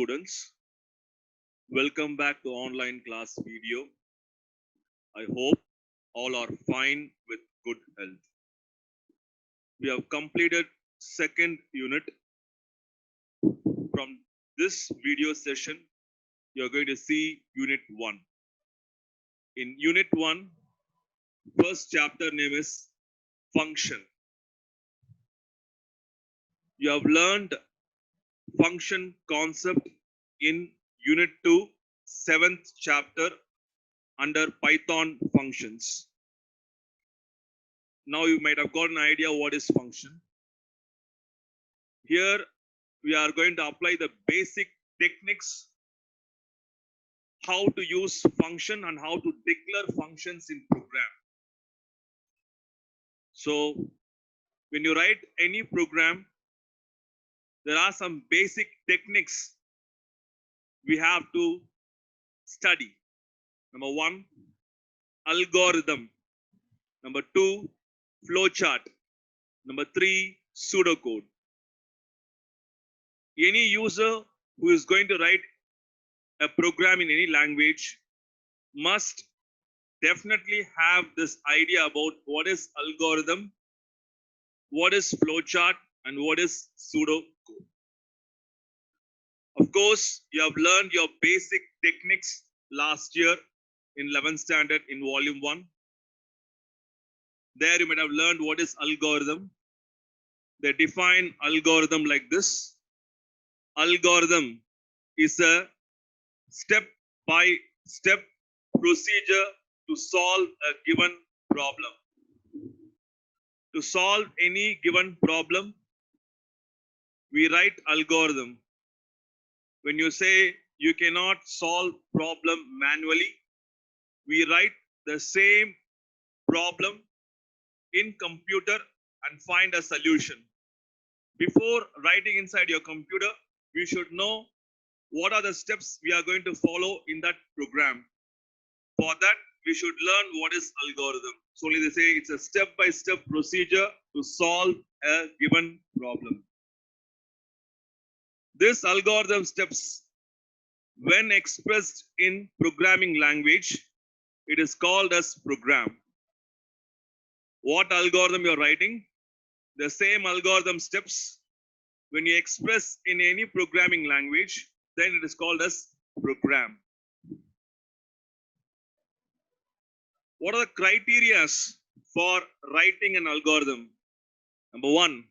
students. Welcome back to online class video. I hope all are fine with good health. We have completed second unit. From this video session, you are going to see unit 1. In unit 1, first chapter name is function. You have learned function concept in unit 2, 7th chapter under Python functions. Now you might have got an idea what is function. Here we are going to apply the basic techniques how to use function and how to declare functions in program. So when you write any program, there are some basic techniques we have to study. Number 1, algorithm. Number 2, flowchart. Number 3, pseudocode. Any user who is going to write a program in any language must definitely have this idea about what is algorithm, what is flowchart, and what is pseudocode. Of course, you have learned your basic techniques last year in 11th standard in volume 1. There you might have learned what is algorithm. They define algorithm like this. Algorithm is a step-by-step procedure to solve a given problem. To solve any given problem, we write algorithm. When you say you cannot solve problem manually, we write the same problem in computer and find a solution. Before writing inside your computer, we should know what are the steps we are going to follow in that program. For that, we should learn what is algorithm. So they say it's a step-by-step procedure to solve a given problem. This algorithm steps, when expressed in programming language, it is called as program. What algorithm you are writing? The same algorithm steps, when you express in any programming language, then it is called as program. What are the criteria for writing an algorithm? Number 1,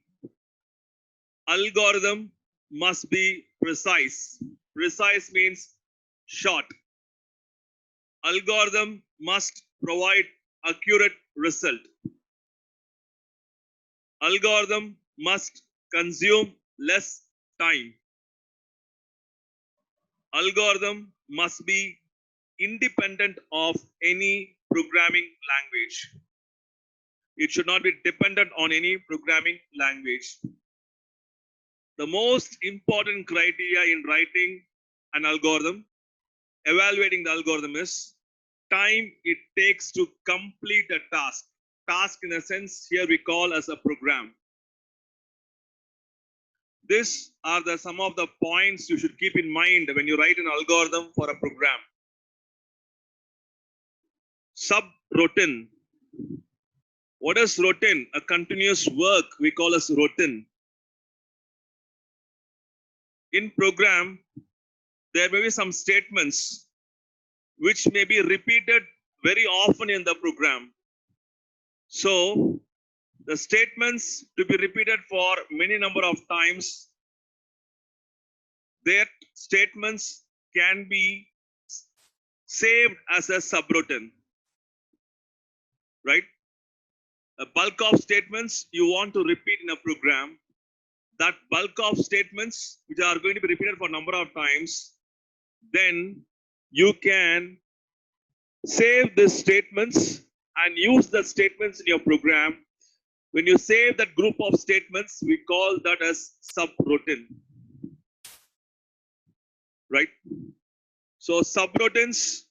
algorithm must be precise. Precise means short. Algorithm must provide accurate result. Algorithm must consume less time. Algorithm must be independent of any programming language. It should not be dependent on any programming language. The most important criteria in writing an algorithm, evaluating the algorithm, is time it takes to complete a task. Task in a sense here we call as a program. These are some of the points you should keep in mind when you write an algorithm for a program. Subroutine. What is routine? A continuous work we call as routine. In program, there may be some statements which may be repeated very often in the program. So, the statements to be repeated for many number of times, their statements can be saved as a subroutine, right? A bulk of statements you want to repeat in a program, that bulk of statements which are going to be repeated for a number of times, then you can save these statements and use the statements in your program. When you save that group of statements, we call that as subroutine, right? So subroutines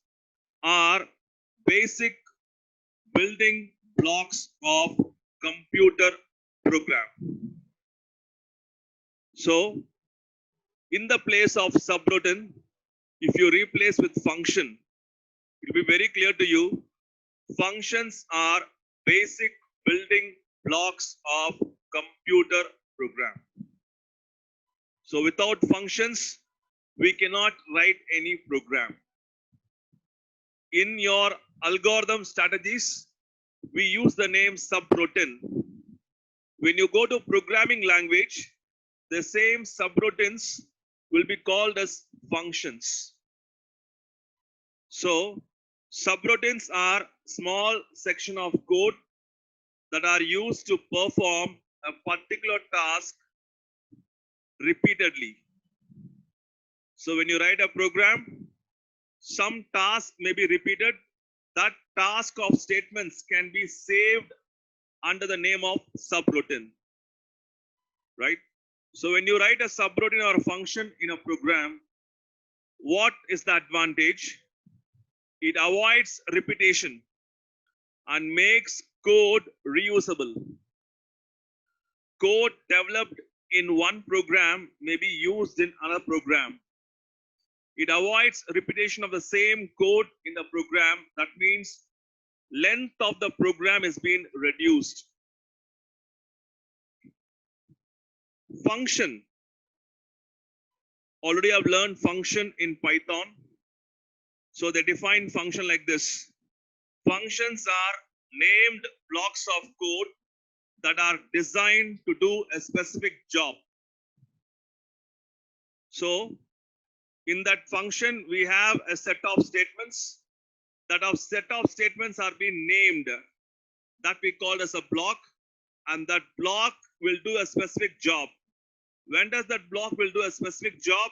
are basic building blocks of computer program. So In the place of subroutine, if you replace with function, it will be very clear to you. Functions are basic building blocks of computer program. So without functions, we cannot write any program. In your algorithm strategies, we use the name subroutine. When you go to programming language, the same subroutines will be called as functions. So subroutines are small section of code that are used to perform a particular task repeatedly. So when you write a program, some task may be repeated. That task of statements can be saved under the name of subroutine, right? So when you write a subroutine or a function in a program, what is the advantage? It avoids repetition and makes code reusable. Code developed in one program may be used in another program. It avoids repetition of the same code in the program. That means length of the program is being reduced. Function. Already I've learned function in Python. So they define function like this. Functions are named blocks of code that are designed to do a specific job. So in that function, we have a set of statements. That of set of statements are being named. That we call as a block. And that block will do a specific job. When does that block will do a specific job?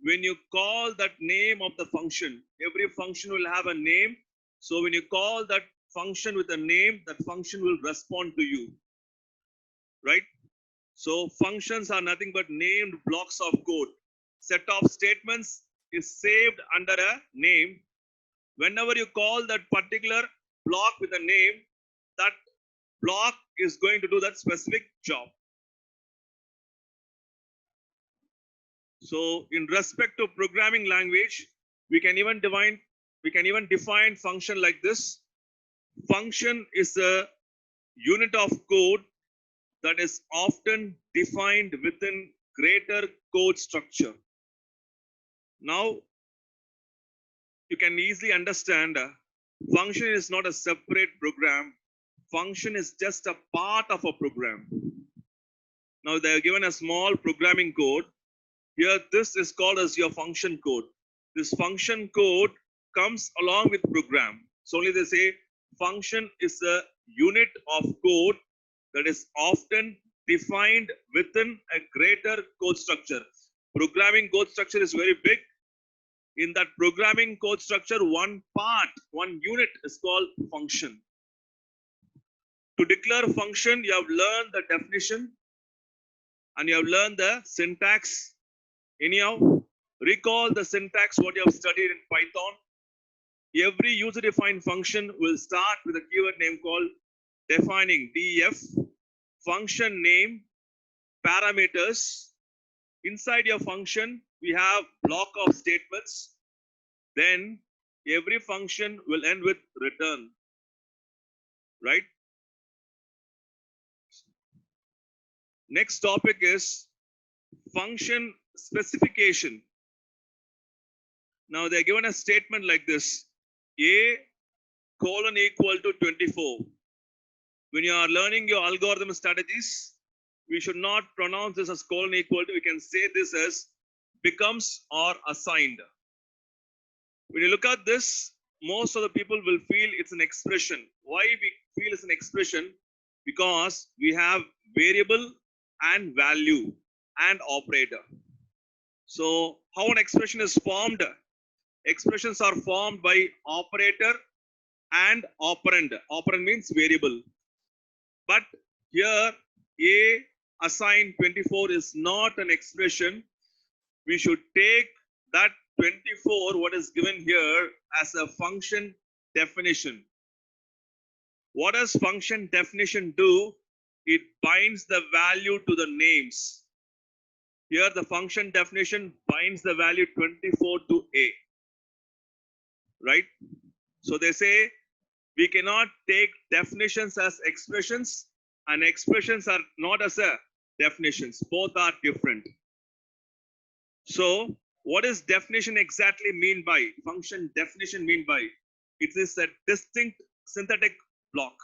When you call that name of the function. Every function will have a name. So when you call that function with a name, that function will respond to you. Right? So functions are nothing but named blocks of code. Set of statements is saved under a name. Whenever you call that particular block with a name, that block is going to do that specific job. So in respect to programming language, we can even define function like this. Function is a unit of code that is often defined within greater code structure. Now, you can easily understand function is not a separate program. Function is just a part of a program. Now, they are given a small programming code. Here, this is called as your function code. This function code comes along with program. So only they say function is a unit of code that is often defined within a greater code structure. Programming code structure is very big. In that programming code structure, one part, one unit is called function. To declare a function, you have learned the definition and you have learned the syntax. Anyhow, recall the syntax what you have studied in Python. Every user-defined function will start with a keyword name called defining, def, function name, parameters. Inside your function, we have block of statements. Then every function will end with return, right? Next topic is function specification. Now they're given a statement like this: a colon equal to 24. When you are learning your algorithm strategies, we should not pronounce this as colon equal to. We can say this as becomes or assigned. When you look at this, most of the people will feel it's an expression. Why we feel it's an expression? Because we have variable and value and operator. So how an expression is formed? Expressions are formed by operator and operand. Operand means variable. But here a assigned 24 is not an expression. We should take that 24 what is given here as a function definition. What does function definition do? It binds the value to the names. Here the function definition binds the value 24 to A, right? So they say we cannot take definitions as expressions and expressions are not as a definitions. Both are different. So what does definition exactly mean by? Function definition mean by? It is a distinct synthetic block.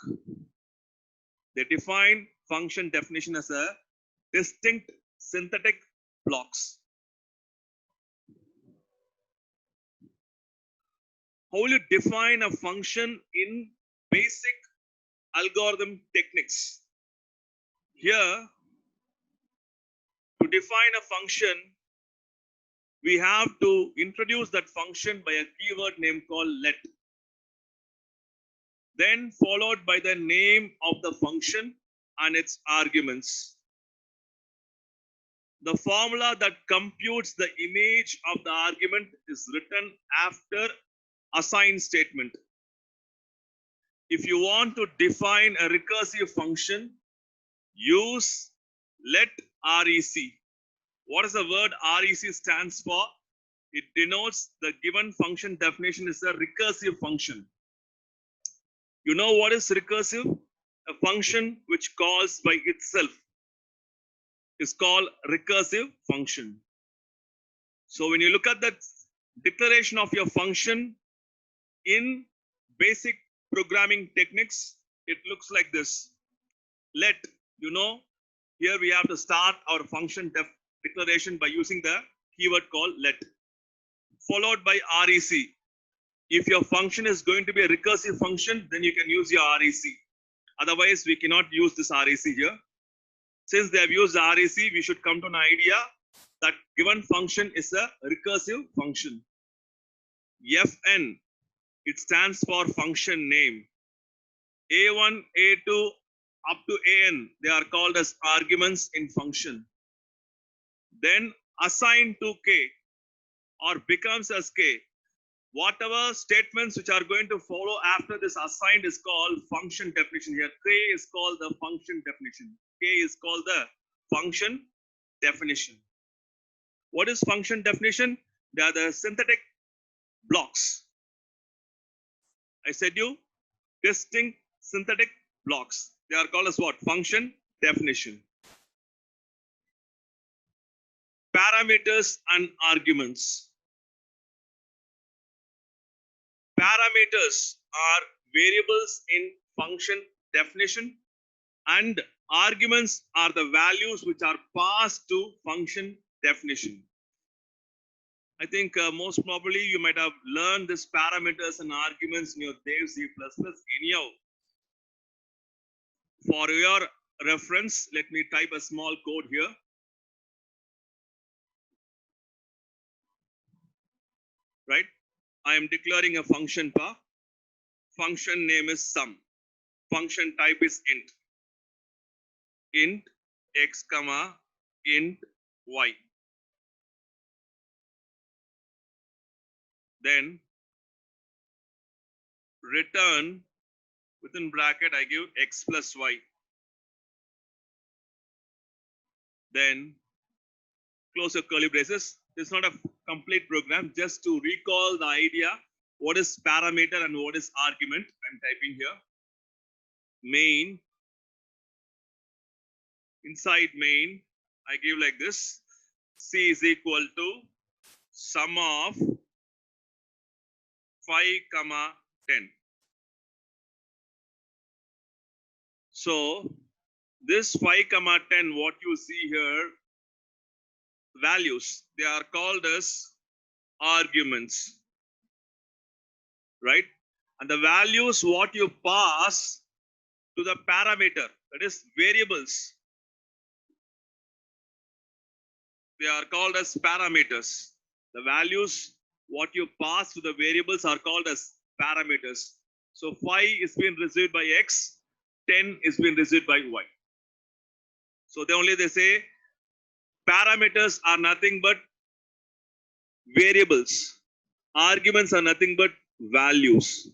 They define function definition as a distinct synthetic blocks. How will you define a function in basic algorithm techniques? Here, to define a function, we have to introduce that function by a keyword name called let. Then followed by the name of the function and its arguments. The formula that computes the image of the argument is written after assign statement. If you want to define a recursive function, use let REC. What does the word REC stands for? It denotes the given function definition is a recursive function. You know what is recursive? A function which calls by itself is called recursive function. So when you look at that declaration of your function in basic programming techniques, it looks like this. Let, here we have to start our function declaration by using the keyword called let, followed by REC. If your function is going to be a recursive function, then you can use your REC. Otherwise, we cannot use this REC here. Since they have used REC, we should come to an idea that given function is a recursive function. Fn, it stands for function name. A1, A2, up to An, they are called as arguments in function. Then assign to K or becomes as K. Whatever statements which are going to follow after this assigned is called function definition. Here, K is called the function definition. K is called the function definition. What is function definition? They are the synthetic blocks. I said you, distinct synthetic blocks. They are called as what? Function definition. Parameters and arguments. Parameters are variables in function definition and arguments are the values which are passed to function definition. I think most probably you might have learned this parameters and arguments in your Dev C++. Anyhow, for your reference, let me type a small code here. Right? I am declaring a function path. Function name is sum. Function type is int. Int x comma int y. Then return within bracket I give x plus y. Then close your curly braces. It's not a complete program. Just to recall the idea, what is parameter and what is argument? I'm typing here. Main. Inside main, I give like this. C is equal to sum of 5, 10. So this 5, 10, what you see here, values, they are called as arguments, right? And the values what you pass to the parameter, that is variables, they are called as parameters. The values what you pass to the variables are called as parameters. So 5 is being received by x, 10 is being received by y. So they say parameters are nothing but variables. Arguments are nothing but values.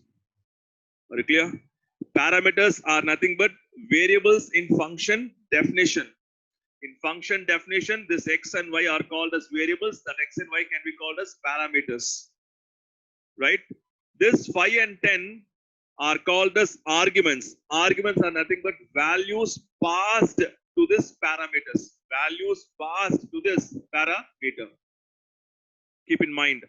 Are you clear? Parameters are nothing but variables in function definition. In function definition, this x and y are called as variables. That x and y can be called as parameters. Right? This 5 and 10 are called as arguments. Arguments are nothing but values passed to this parameters. Values passed to this parameter. Keep in mind.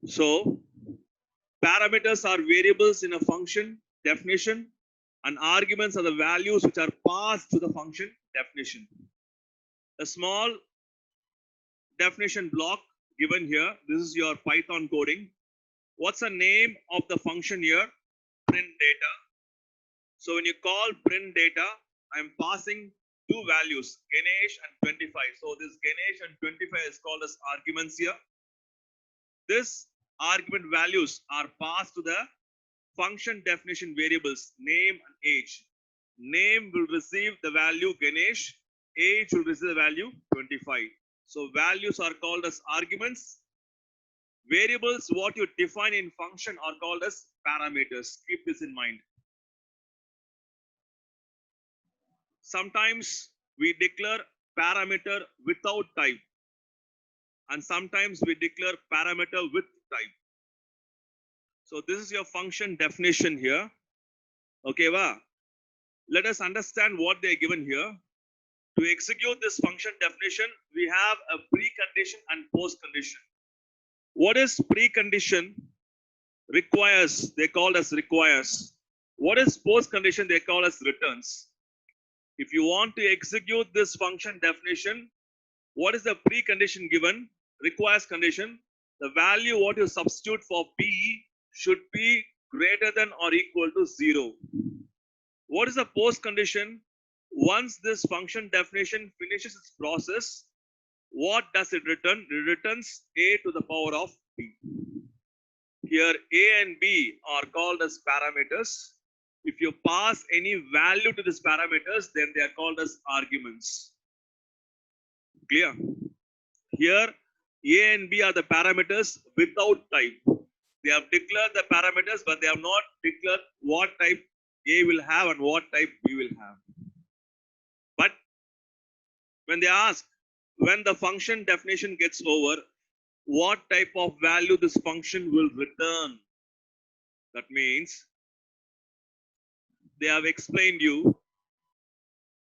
So, parameters are variables in a function definition, and arguments are the values which are passed to the function definition. A small definition block given here. This is your Python coding. What's the name of the function here? Print data. So when you call print data, I'm passing two values, Ganesh and 25. So this Ganesh and 25 is called as arguments here. This argument values are passed to the function definition variables, name and age. Name will receive the value Ganesh, age will receive the value 25. So values are called as arguments. Variables, what you define in function, are called as parameters. Keep this in mind. Sometimes we declare parameter without type, and sometimes we declare parameter with type. So this is your function definition here. Okay, let us understand what they are given here. To execute this function definition, we have a precondition and postcondition. What is precondition? Requires, they call as requires. What is postcondition? They call as returns. If you want to execute this function definition, what is the precondition given? Requires condition. The value what you substitute for p should be greater than or equal to 0. What is the postcondition? Once this function definition finishes its process, what does it return? It returns a to the power of b. Here a and b are called as parameters. If you pass any value to these parameters, then they are called as arguments. Clear? Here a and b are the parameters without type. They have declared the parameters, but they have not declared what type a will have and what type b will have. But when they ask, when the function definition gets over, what type of value this function will return? That means they have explained you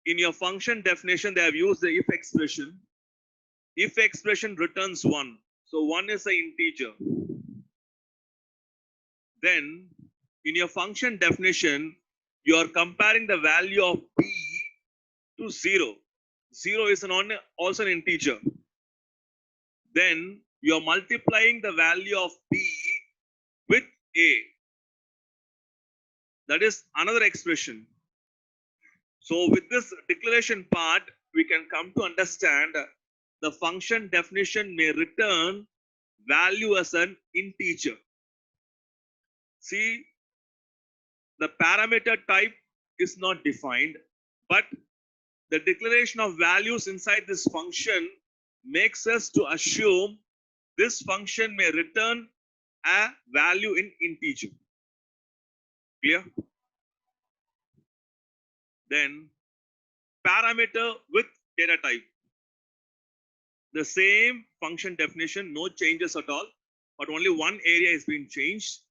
in your function definition, they have used the if expression. If expression returns 1. So 1 is an integer. Then in your function definition, you are comparing the value of b to 0. 0 is also an integer. Then you are multiplying the value of b with a. That is another expression. So with this declaration part, we can come to understand the function definition may return value as an integer. See, the parameter type is not defined, but the declaration of values inside this function makes us to assume this function may return a value in integer. Clear? Then parameter with data type. The same function definition, no changes at all, but only one area is being changed.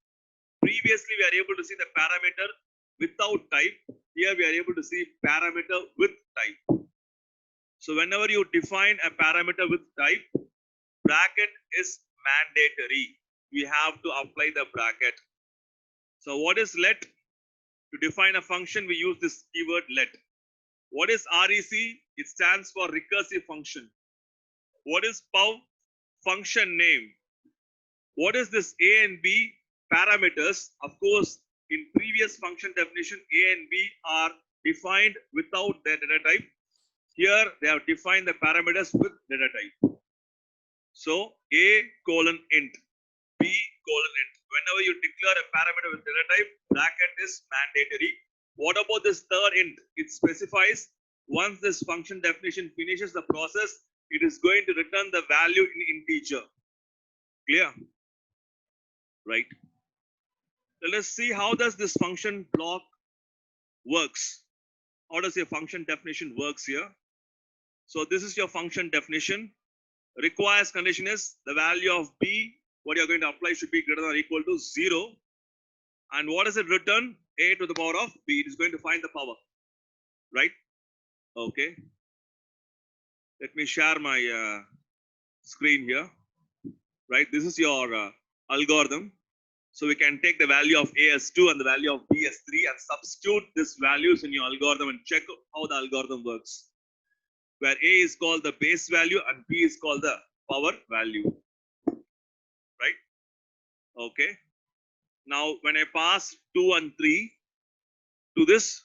Previously, we are able to see the parameter without type. Here, we are able to see parameter with type. So, whenever you define a parameter with type, bracket is mandatory. We have to apply the bracket. So, what is let? To define a function, we use this keyword let. What is REC? It stands for recursive function. What is POW? Function name. What is this A and B? Parameters. Of course, in previous function definition, A and B are defined without their data type. Here, they have defined the parameters with data type. So, A colon int, B colon int. Whenever you declare a parameter with data type, bracket is mandatory. What about this third int? It specifies once this function definition finishes the process, it is going to return the value in integer. Clear? Right. So let us see how does this function block works. How does your function definition works here? So this is your function definition. Requires condition is the value of b, what you're going to apply should be greater than or equal to 0. And what is it written? A to the power of b. It is going to find the power. Right? Okay. Let me share my screen here. Right? This is your algorithm. So we can take the value of a as 2 and the value of b as 3 and substitute these values in your algorithm and check how the algorithm works. Where a is called the base value and b is called the power value. Right? Okay. Now, when I pass 2 and 3 to this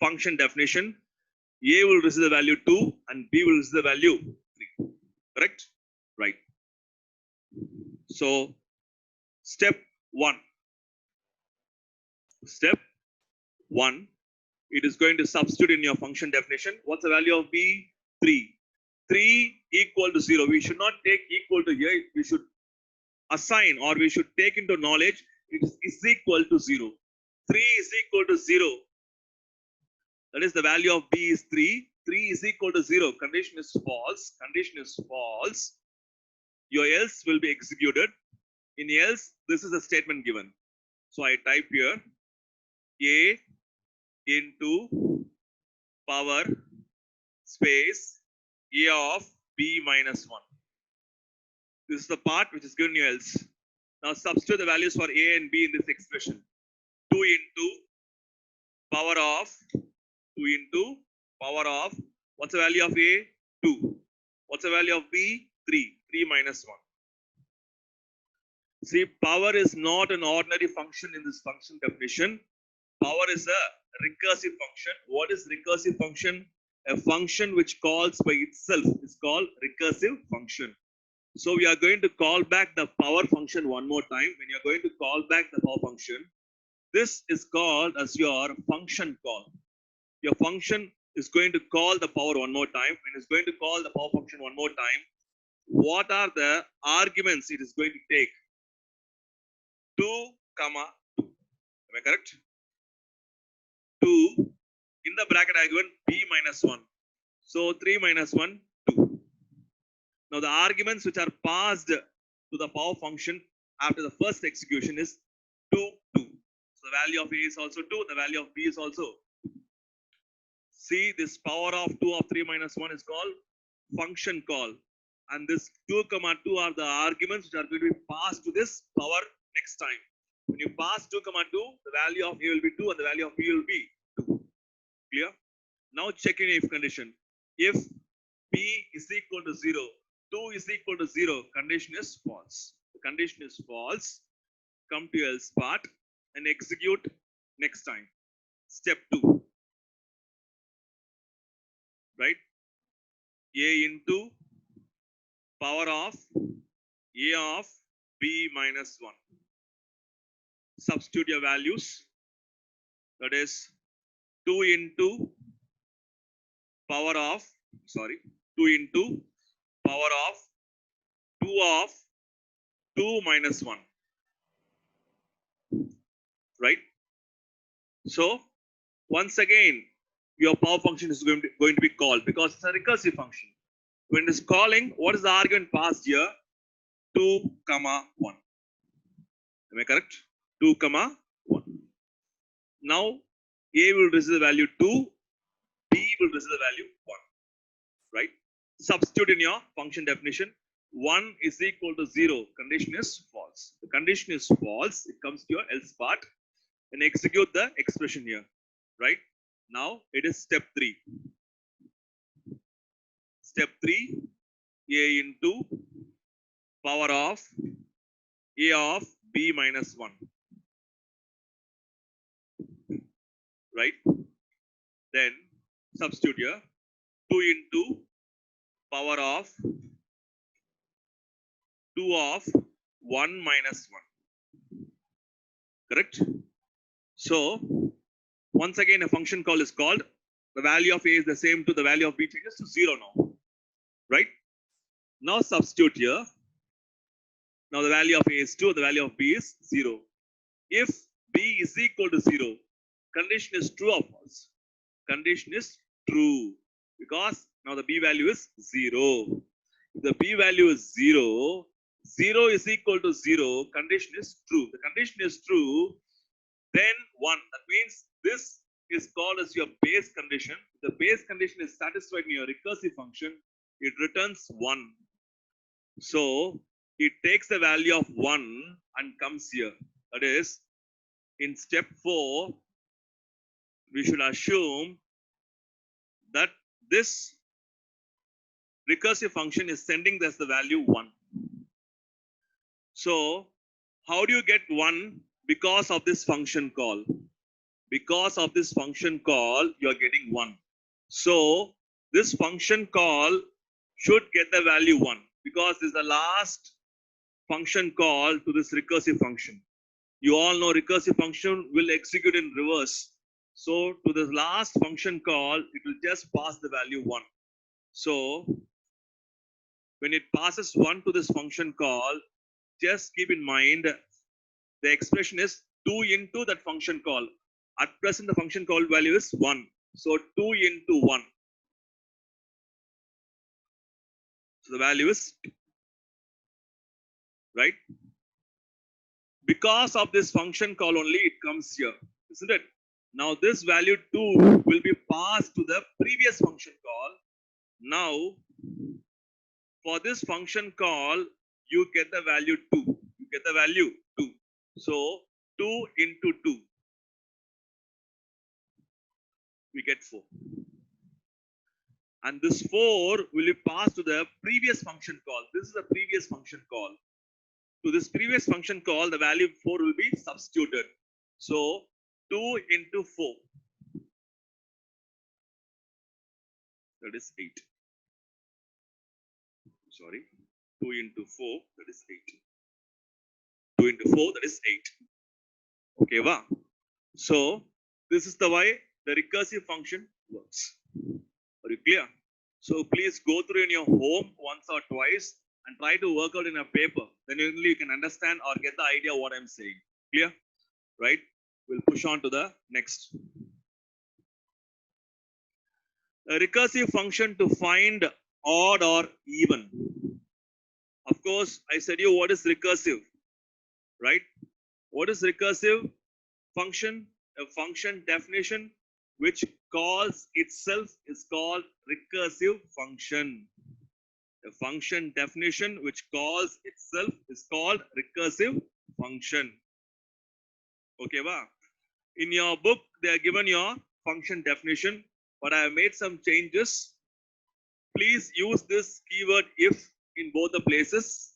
function definition, a will receive the value 2 and b will receive the value 3. Correct? Right. So, step 1. Step 1. It is going to substitute in your function definition. What's the value of b? 3. 3 equal to 0. We should not take equal to here. We should assign or we should take into knowledge it is equal to 0. 3 is equal to 0. That is the value of b is 3. 3 is equal to 0. Condition is false. Condition is false. Your else will be executed. In else, this is a statement given. So I type here a into power space a of b minus 1. This is the part which is given you else. Now substitute the values for a and b in this expression. 2 into power of 2 into power of, what's the value of a? 2. What's the value of b? 3. 3 minus 1. See, power is not an ordinary function in this function definition. Power is a recursive function. What is recursive function? A function which calls by itself is called recursive function. So we are going to call back the power function one more time. When you are going to call back the power function, this is called as your function call. Your function is going to call the power one more time. When it's going to call the power function one more time, what are the arguments it is going to take? 2, comma 2. Am I correct? 2 in the bracket I given b minus 1. So 3 minus 1, 2. Now the arguments which are passed to the power function after the first execution is 2, 2. So the value of a is also 2, the value of b is also 2. See, this power of 2 of 3 minus 1 is called function call. And this 2, comma 2 are the arguments which are going to be passed to this power next time. When you pass 2, comma 2, the value of a will be 2 and the value of b will be 2. Clear? Now check in if condition. If b is equal to 0, 2 is equal to 0, condition is false. The condition is false. Come to else part and execute next time. Step 2. Right? A into power of a of b minus 1. Substitute your values. That is 2 into power of, 2 into power of 2 of 2 minus 1. Right? So, once again, your power function is going to be called because it's a recursive function. When it is calling, what is the argument passed here? 2, comma 1. Am I correct? 2, comma 1. Now, a will receive the value 2, b will receive the value 1. Right? Substitute in your function definition. 1 is equal to 0. Condition is false. The condition is false. It comes to your else part and execute the expression here. Right? Now, it is step 3. Step 3, a into power of a of b minus 1. Right? Then substitute here 2 into power of 2 of 1 minus 1. Correct? So, once again a function call is called. The value of a is the same to the value of b changes to 0 now. Right? Now substitute here. Now the value of a is 2, the value of b is 0. If b is equal to 0, condition is true or false? Condition is true because now the b value is 0. If the b value is 0, 0 is equal to 0, condition is true. The condition is true, then 1. That means this is called as your base condition. If the base condition is satisfied in your recursive function, it returns 1. So it takes the value of 1 and comes here. That is, in step 4, we should assume that this recursive function is sending us the value 1. So how do you get 1? Because of this function call. Because of this function call, you are getting 1. So this function call should get the value 1 because this is the last function call to this recursive function. You all know recursive function will execute in reverse. So to the last function call, it will just pass the value 1. So when it passes 1 to this function call, just keep in mind the expression is 2 into that function call. At present, the function call value is 1. So 2 into 1. So the value is 2. Right? Because of this function call only, it comes here. Isn't it? Now this value 2 will be passed to the previous function call. Now, for this function call, you get the value 2. You get the value 2. So 2 into 2. We get 4. And this 4 will be passed to the previous function call. This is the previous function call. To this previous function call, the value 4 will be substituted. So 2 into 4. That is 8. Sorry. 2 into 4, that is 8. 2 into 4, that is 8. Okay, wow. So this is the way the recursive function works. Are you clear? So please go through in your home once or twice and try to work out in a paper. Then only you can understand or get the idea what I'm saying. Clear? Right? We'll push on to the next. A recursive function to find odd or even. Of course, I said you what is recursive, right? What is recursive function? A function definition which calls itself is called recursive function. A function definition which calls itself is called recursive function. Okay, va? In your book, they are given your function definition, but I have made some changes. Please use this keyword if in both the places.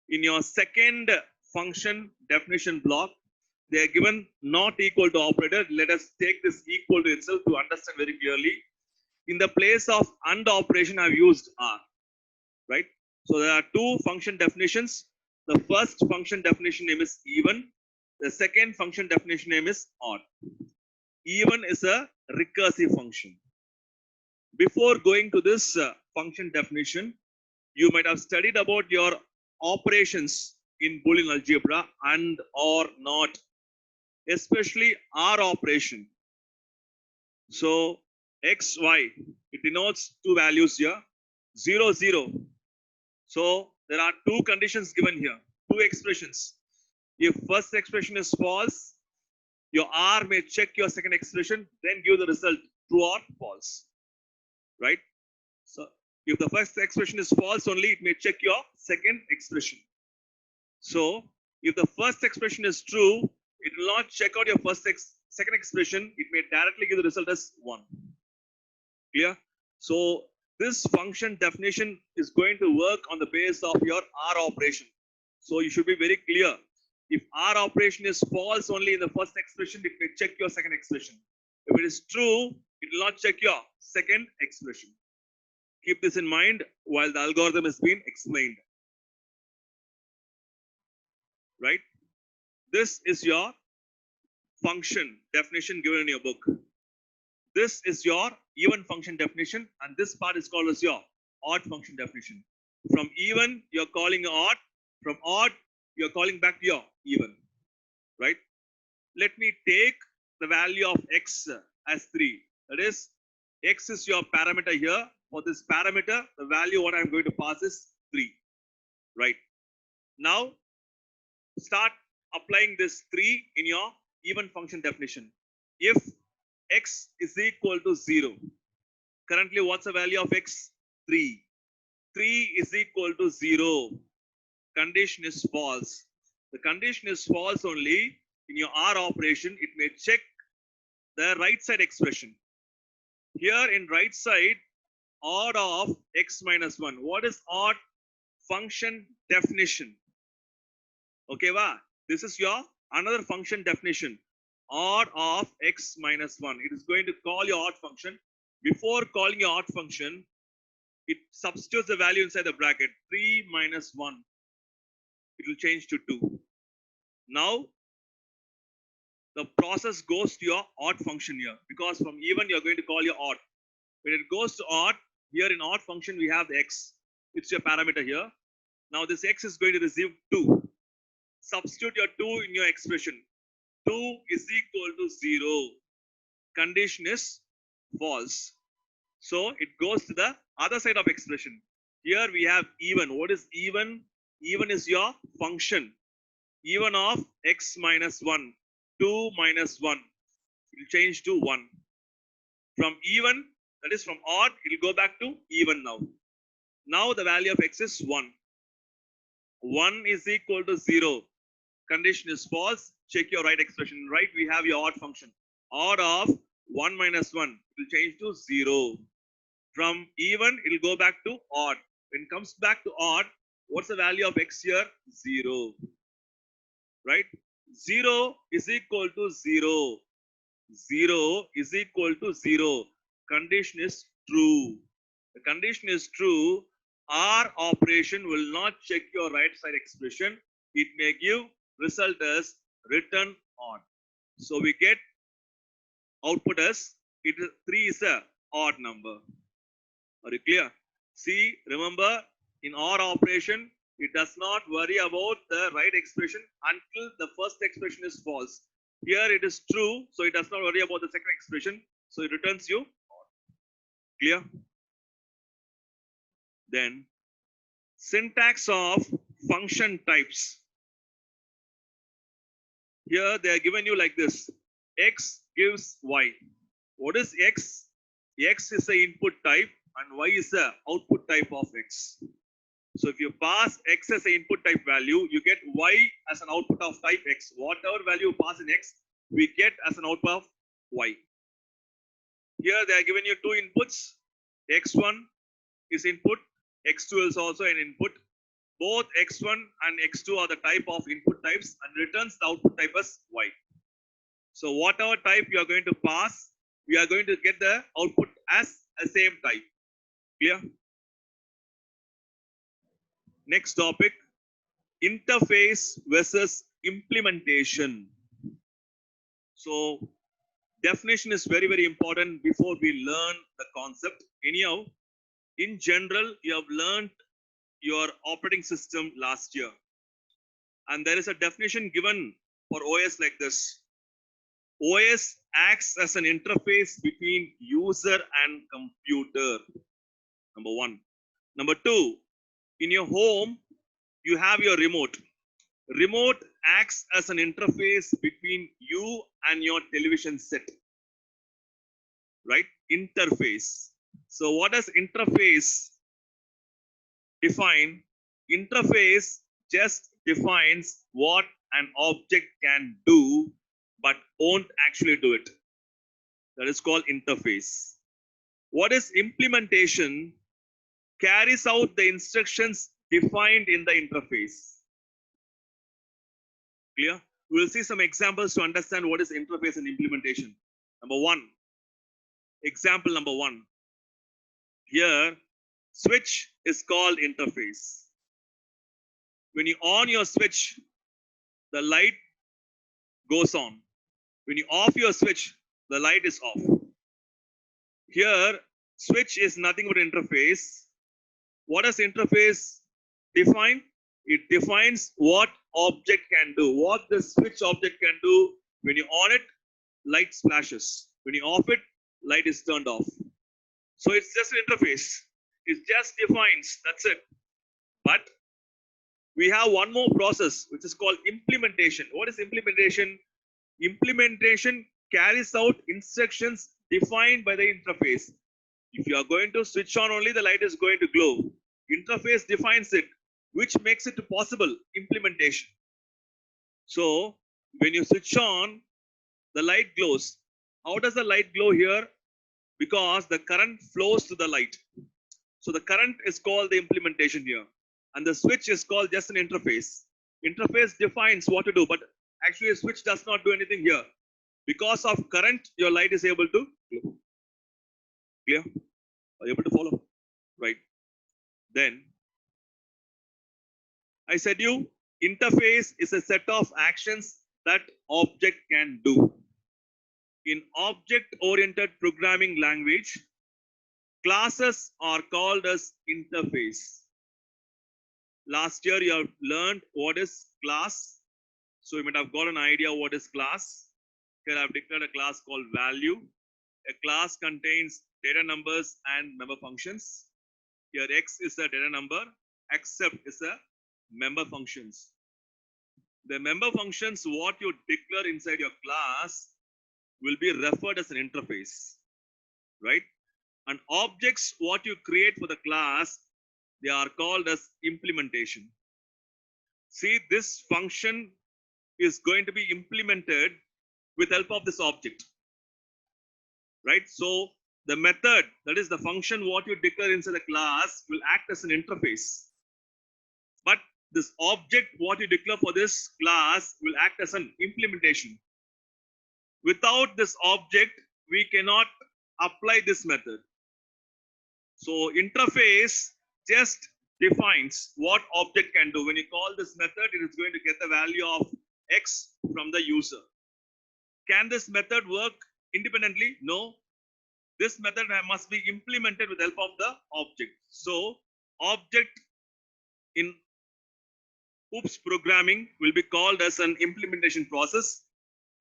In your second function definition block, they are given not equal to operator. Let us take this equal to itself to understand very clearly. In the place of and operation, I have used R. Right? So there are two function definitions. The first function definition name is even. The second function definition name is odd. Even is a recursive function. Before going to this function definition, you might have studied about your operations in Boolean algebra and or not, especially R operation. So x, y, it denotes two values here, 0, 0. So there are two conditions given here, two expressions. If first expression is false, your R may check your second expression, then give the result true or false. Right? So if the first expression is false only, it may check your second expression. So if the first expression is true, it will not check out your second expression. It may directly give the result as 1. Clear? So this function definition is going to work on the base of your R operation. So you should be very clear. If R operation is false only in the first expression, it may check your second expression. If it is true, it will not check your second expression. Keep this in mind while the algorithm is being explained. Right? This is your function definition given in your book. This is your even function definition, and this part is called as your odd function definition. From even, you're calling odd. From odd, you're calling back to your even. Right? Let me take the value of x as 3. That is, x is your parameter here. For this parameter, the value what I'm going to pass is 3. Right. Now, start applying this 3 in your even function definition. If x is equal to 0, currently what's the value of x? 3. 3 is equal to 0. Condition is false. The condition is false only in your R operation. It may check the right side expression. Here in right side, odd of x minus 1. What is odd? Function definition. Okay, va? This is your another function definition. Odd of x minus 1. It is going to call your odd function. Before calling your odd function, it substitutes the value inside the bracket. 3 minus 1. It will change to 2. Now, the process goes to your odd function here. Because from even, you're going to call your odd. When it goes to odd, here in odd function, we have the x. It's your parameter here. Now, this x is going to receive 2. Substitute your 2 in your expression. 2 is equal to 0. Condition is false. So, it goes to the other side of expression. Here we have even. What is even? Even is your function. Even of x minus 1. 2 minus 1. It will change to 1. From even, that is from odd, it will go back to even now. Now the value of x is 1. 1 is equal to 0. Condition is false. Check your right expression. Right, we have your odd function. Odd of 1 minus 1. It will change to 0. From even, it will go back to odd. When it comes back to odd, what's the value of x here? 0. Right? 0 is equal to 0. 0 is equal to 0. Condition is true. The condition is true. Our operation will not check your right side expression. It may give result as return odd. So we get output as 3 is a odd number. Are you clear? See, remember, in OR operation, it does not worry about the right expression until the first expression is false. Here it is true, so it does not worry about the second expression. So it returns you odd. Clear? Then, syntax of function types. Here they are given you like this. X gives Y. What is X? X is the input type and Y is the output type of X. So if you pass X as an input type value, you get Y as an output of type X. Whatever value you pass in X, we get as an output of Y. Here they are given you two inputs. X1 is input. X2 is also an input. Both X1 and X2 are the type of input types and returns the output type as Y. So whatever type you are going to pass, we are going to get the output as a same type. Clear? Next topic, interface versus implementation. So definition is very, very important before we learn the concept. Anyhow, in general, you have learned your operating system last year. And there is a definition given for OS like this. OS acts as an interface between user and computer. Number one. Number two, in your home, you have your remote. Remote acts as an interface between you and your television set. Right? Interface. So what does interface define? Interface just defines what an object can do but won't actually do it. That is called interface. What is implementation? Carries out the instructions defined in the interface. Clear? We will see some examples to understand what is interface and implementation. Number one. Example number one. Here, switch is called interface. When you on your switch, the light goes on. When you off your switch, the light is off. Here, switch is nothing but interface. What does interface define? It defines what object can do, what the switch object can do. When you on it, light flashes. When you off it, light is turned off. So it's just an interface. It just defines, that's it. But we have one more process which is called implementation. What is implementation? Implementation carries out instructions defined by the interface. If you are going to switch on only, the light is going to glow. Interface defines it, which makes it possible. Implementation. So when you switch on, the light glows. How does the light glow here? Because the current flows to the light. So the current is called the implementation here. And the switch is called just an interface. Interface defines what to do, but actually a switch does not do anything here. Because of current, your light is able to glow. Clear? Are you able to follow? Right. Then, I said you, interface is a set of actions that object can do. In object-oriented programming language, classes are called as interface. Last year, you have learned what is class. So you might have got an idea what is class. Here I have declared a class called value. A class contains data numbers and member functions. Here X is a data number, accept is a member functions. The member functions, what you declare inside your class, will be referred as an interface, right? And objects, what you create for the class, they are called as implementation. See, this function is going to be implemented with help of this object, right? So the method, that is the function what you declare inside the class, will act as an interface. But this object what you declare for this class will act as an implementation. Without this object, we cannot apply this method. So interface just defines what object can do. When you call this method, it is going to get the value of X from the user. Can this method work independently? No. This method must be implemented with help of the object. So object in OOPS programming will be called as an implementation process.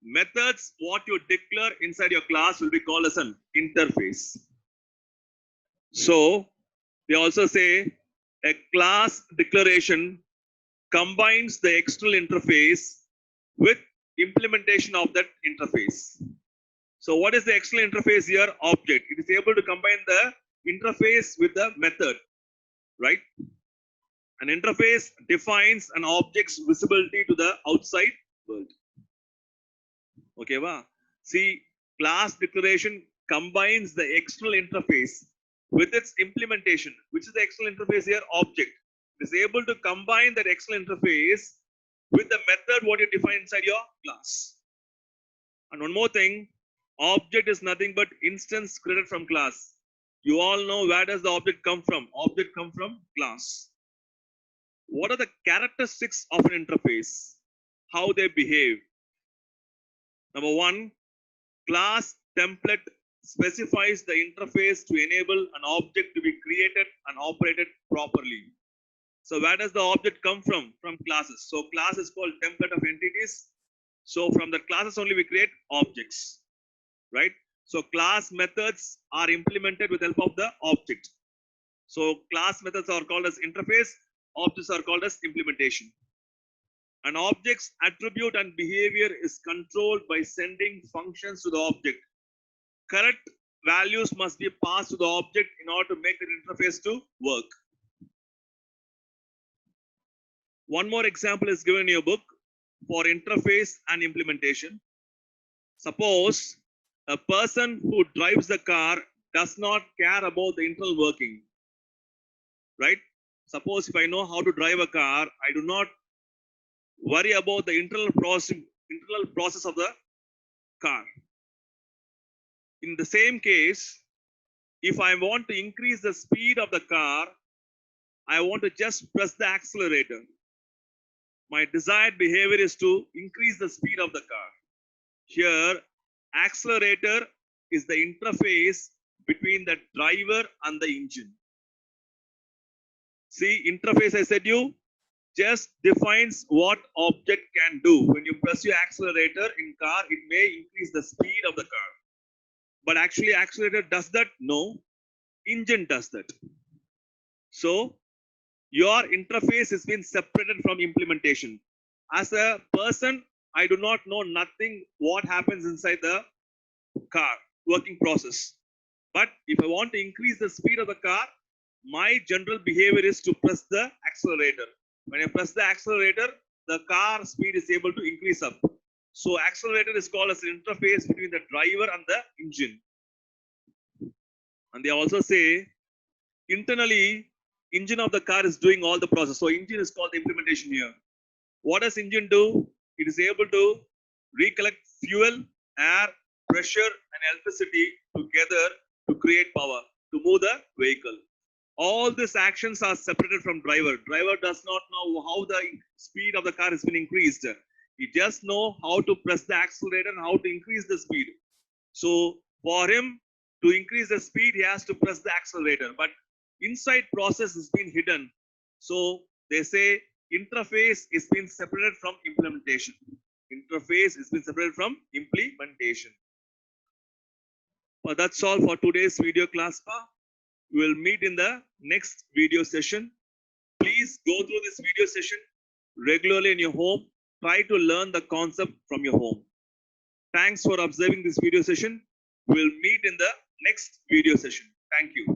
Methods, what you declare inside your class, will be called as an interface. So they also say a class declaration combines the external interface with implementation of that interface. So what is the external interface here? Object. It is able to combine the interface with the method, right? An interface defines an object's visibility to the outside world. Okay, wow. See, class declaration combines the external interface with its implementation. Which is the external interface here? Object. It is able to combine that external interface with the method what you define inside your class. And one more thing, object is nothing but instance created from class. You all know where does the object come from? Object come from class. What are the characteristics of an interface? How they behave? Number one, class template specifies the interface to enable an object to be created and operated properly. So where does the object come from? From classes. So class is called template of entities. So from the classes only we create objects, right? So class methods are implemented with help of the object. So class methods are called as interface. Objects are called as implementation. An object's attribute and behavior is controlled by sending functions to the object. Correct values must be passed to the object in order to make the interface to work. One more example is given in your book for interface and implementation. Suppose a person who drives the car does not care about the internal working, right? Suppose if I know how to drive a car, I do not worry about the internal process of the car. In the same case, if I want to increase the speed of the car, I want to just press the accelerator. My desired behavior is to increase the speed of the car. Here, accelerator is the interface between the driver and the engine. See, interface I said you, just defines what object can do. When you press your accelerator in car, it may increase the speed of the car. But actually, accelerator does that? No. Engine does that. So your interface has been separated from implementation. As a person, I do not know nothing what happens inside the car working process. But if I want to increase the speed of the car, my general behavior is to press the accelerator. When I press the accelerator, the car speed is able to increase up. So accelerator is called as an interface between the driver and the engine. And they also say internally, engine of the car is doing all the process. So engine is called the implementation here. What does engine do? It is able to recollect fuel, air, pressure, and electricity together to create power, to move the vehicle. All these actions are separated from driver. Driver does not know how the speed of the car has been increased. He just know how to press the accelerator and how to increase the speed. So for him to increase the speed, he has to press the accelerator. But inside process has been hidden. So they say interface is been separated from implementation. Interface is been separated from implementation. But that's all for today's video class. We will meet in the next video session. Please go through this video session regularly in your home. Try to learn the concept from your home. Thanks for observing this video session. We'll meet in the next video session. Thank you.